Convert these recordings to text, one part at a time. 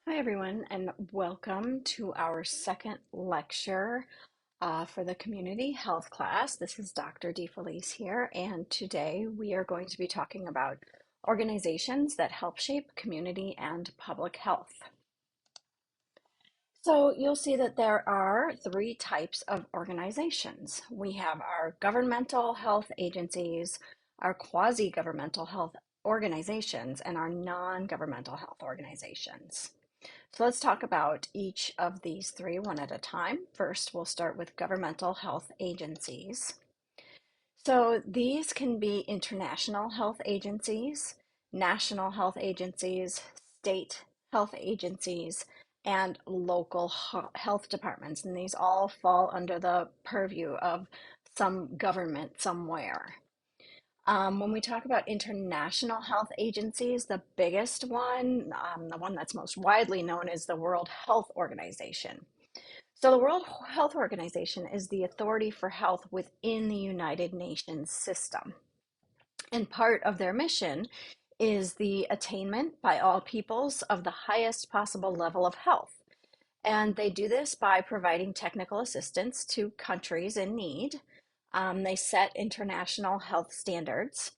Hi, everyone, and welcome to our second lecture for the community health class. This is Dr. DeFelice here, and today we are going to be talking about organizations that help shape community and public health. So you'll see that there are three types of organizations. We have our governmental health agencies, our quasi-governmental health organizations, and our non-governmental health organizations. So let's talk about each of these three one at a time. First, we'll start with governmental health agencies. So these can be international health agencies, national health agencies, state health agencies, and local health departments. And these all fall under the purview of some government somewhere. When we talk about international health agencies, the biggest one, the one that's most widely known, is the World Health Organization. So, the World Health Organization is the authority for health within the United Nations system. And part of their mission is the attainment by all peoples of the highest possible level of health. And they do this by providing technical assistance to countries in need. They set international health standards.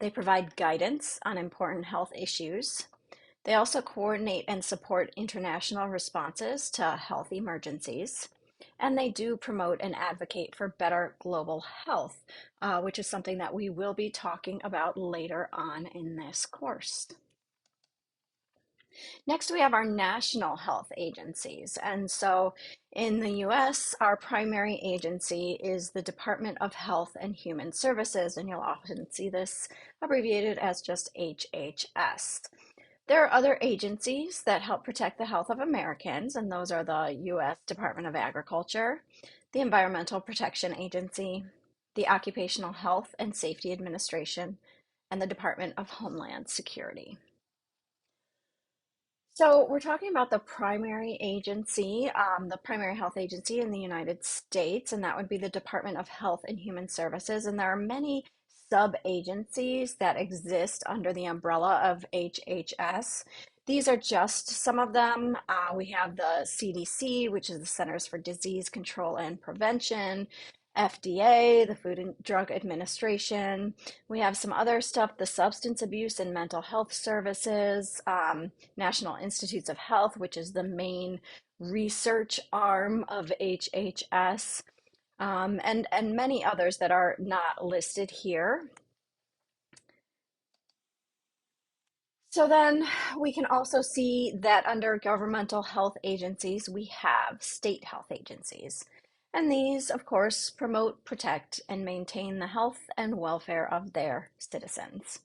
They provide guidance on important health issues. They also coordinate and support international responses to health emergencies. And they do promote and advocate for better global health, which is something that we will be talking about later on in this course. Next, we have our national health agencies. And so in the US, our primary agency is the Department of Health and Human Services, and you'll often see this abbreviated as just HHS. There are other agencies that help protect the health of Americans, and those are the US Department of Agriculture, the Environmental Protection Agency, the Occupational Health and Safety Administration, and the Department of Homeland Security. So we're talking about the primary agency, the primary health agency in the United States, and that would be the Department of Health and Human Services. And there are many sub-agencies that exist under the umbrella of HHS. These are just some of them. We have the CDC, which is the Centers for Disease Control and Prevention, FDA, the Food and Drug Administration. We have some other stuff, the Substance Abuse and Mental Health Services, National Institutes of Health, which is the main research arm of HHS, and many others that are not listed here. So then we can also see that under governmental health agencies, we have state health agencies. And these, of course, promote, protect, and maintain the health and welfare of their citizens.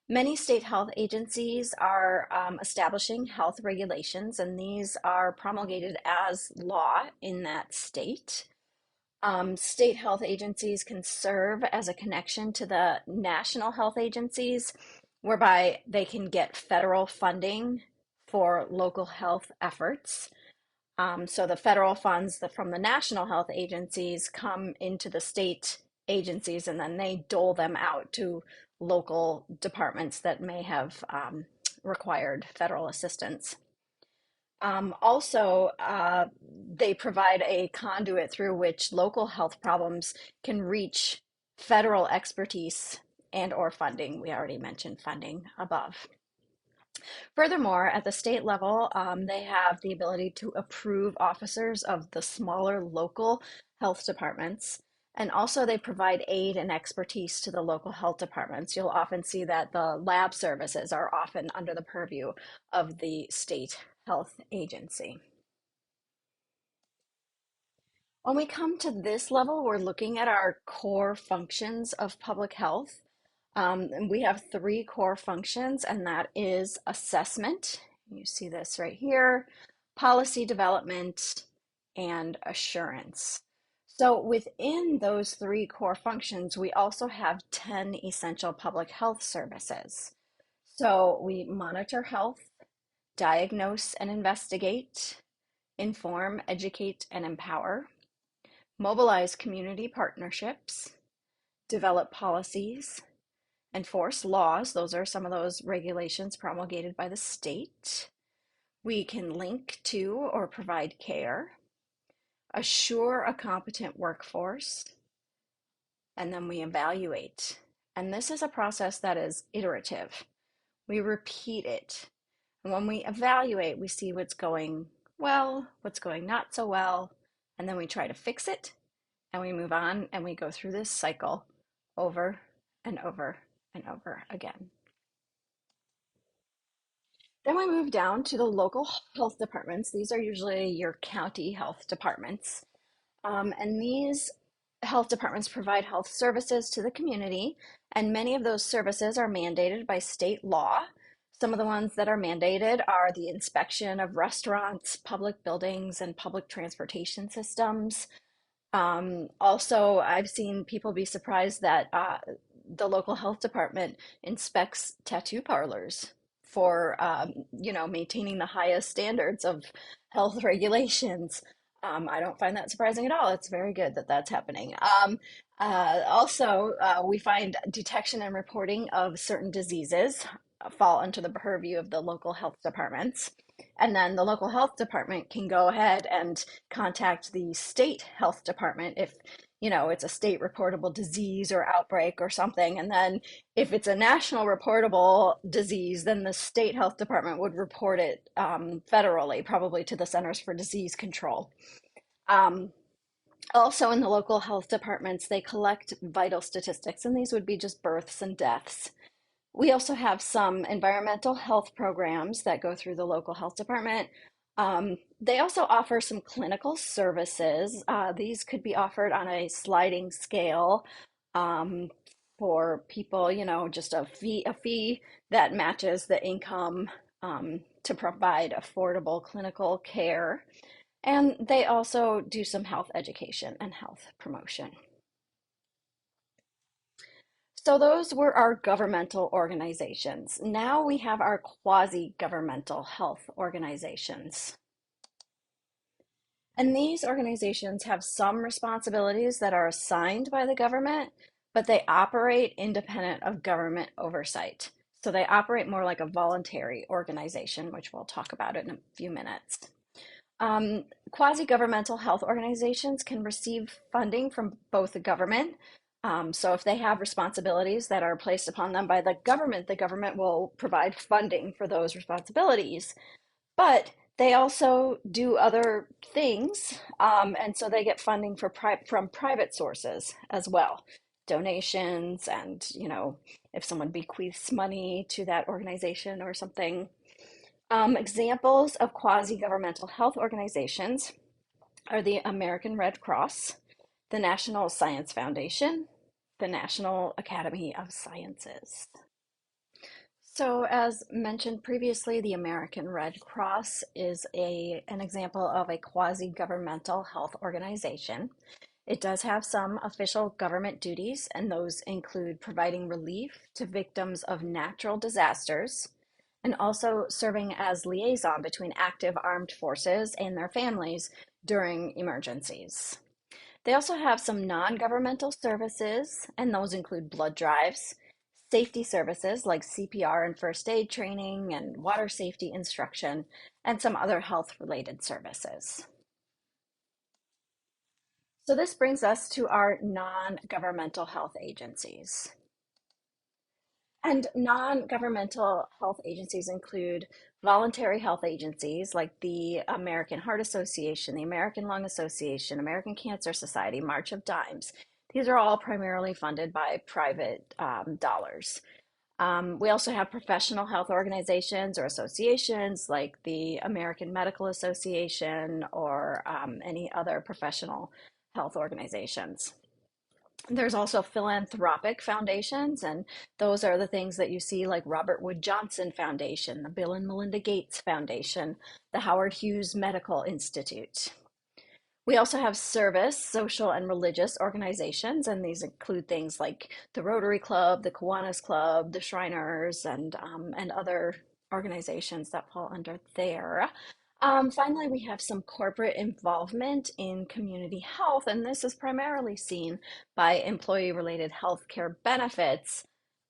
Many state health agencies are establishing health regulations, and these are promulgated as law in that state. State health agencies can serve as a connection to the national health agencies, whereby they can get federal funding for local health efforts. So the federal funds from the national health agencies come into the state agencies, and then they dole them out to local departments that may have required federal assistance. Also, they provide a conduit through which local health problems can reach federal expertise and or funding. We already mentioned funding above. Furthermore, at the state level, they have the ability to approve officers of the smaller local health departments. And also, they provide aid and expertise to the local health departments. You'll often see that the lab services are often under the purview of the state health agency. When we come to this level, we're looking at our core functions of public health. And we have three core functions, and that is assessment. You see this right here, policy development, and assurance. So within those three core functions, we also have 10 essential public health services. So we monitor health, diagnose and investigate, inform, educate, and empower, mobilize community partnerships, develop policies, enforce laws. Those are some of those regulations promulgated by the state. We can link to or provide care, assure a competent workforce, and then we evaluate. And this is a process that is iterative. We repeat it. And when we evaluate, we see what's going well, what's going not so well, and then we try to fix it and we move on and we go through this cycle over and over and over again. Then we move down to the local health departments. These are usually your county health departments. And these health departments provide health services to the community, and many of those services are mandated by state law. Some of the ones that are mandated are the inspection of restaurants, public buildings, and public transportation systems. Also, I've seen people be surprised that the local health department inspects tattoo parlors for, maintaining the highest standards of health regulations. I don't find that surprising at all. It's very good that that's happening. Also, we find detection and reporting of certain diseases fall under the purview of the local health departments. And then the local health department can go ahead and contact the state health department if, it's a state reportable disease or outbreak or something. And then if it's a national reportable disease, then the state health department would report it federally, probably to the Centers for Disease Control. Um, Also, in the local health departments, they collect vital statistics, and these would be just births and deaths. We also have some environmental health programs that go through the local health department. They also offer some clinical services. These could be offered on a sliding scale um, for people, just a fee that matches the income to provide affordable clinical care. And they also do some health education and health promotion. So those were our governmental organizations. Now we have our quasi-governmental health organizations. And these organizations have some responsibilities that are assigned by the government, but they operate independent of government oversight. So they operate more like a voluntary organization, which we'll talk about in a few minutes. Quasi-governmental health organizations can receive funding from both the government. So if they have responsibilities that are placed upon them by the government will provide funding for those responsibilities. But they also do other things, and so they get funding from private sources as well, donations, and if someone bequeaths money to that organization or something. Examples of quasi-governmental health organizations are the American Red Cross, the National Science Foundation, the National Academy of Sciences. So, as mentioned previously, the American Red Cross is an example of a quasi-governmental health organization. It does have some official government duties, and those include providing relief to victims of natural disasters and also serving as liaison between active armed forces and their families during emergencies. They also have some non-governmental services, and those include blood drives, safety services like CPR and first aid training, and water safety instruction, and some other health-related services. So this brings us to our non-governmental health agencies. And non-governmental health agencies include voluntary health agencies like the American Heart Association, the American Lung Association, American Cancer Society, March of Dimes. These are all primarily funded by private dollars. We also have professional health organizations or associations like the American Medical Association or any other professional health organizations. There's also philanthropic foundations, and those are the things that you see like Robert Wood Johnson Foundation, the Bill and Melinda Gates Foundation, the Howard Hughes Medical Institute. We also have service, social, and religious organizations, and these include things like the Rotary Club, the Kiwanis Club, the Shriners, and other organizations that fall under there. Finally, we have some corporate involvement in community health, and this is primarily seen by employee-related healthcare benefits.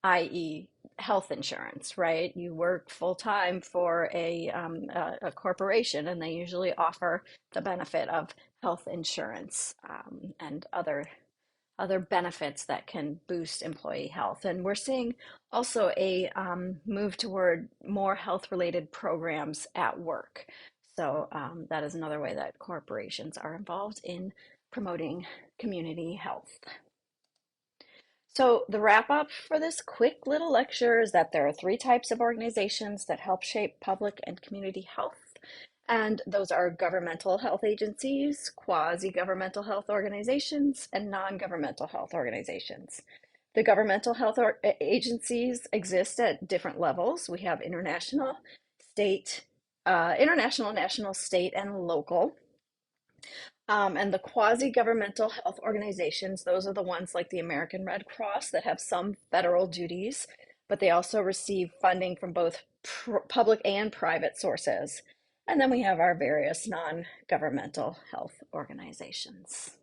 i.e., health insurance, right? You work full time for a corporation, and they usually offer the benefit of health insurance and other benefits that can boost employee health. And we're seeing also a move toward more health related programs at work. So that is another way that corporations are involved in promoting community health. So, the wrap up for this quick little lecture is that there are three types of organizations that help shape public and community health. And those are governmental health agencies, quasi governmental health organizations, and non governmental health organizations. The governmental health agencies exist at different levels. We have international, state, international, national, state, and local. And the quasi-governmental health organizations, those are the ones like the American Red Cross that have some federal duties, but they also receive funding from both public and private sources. And then we have our various non-governmental health organizations.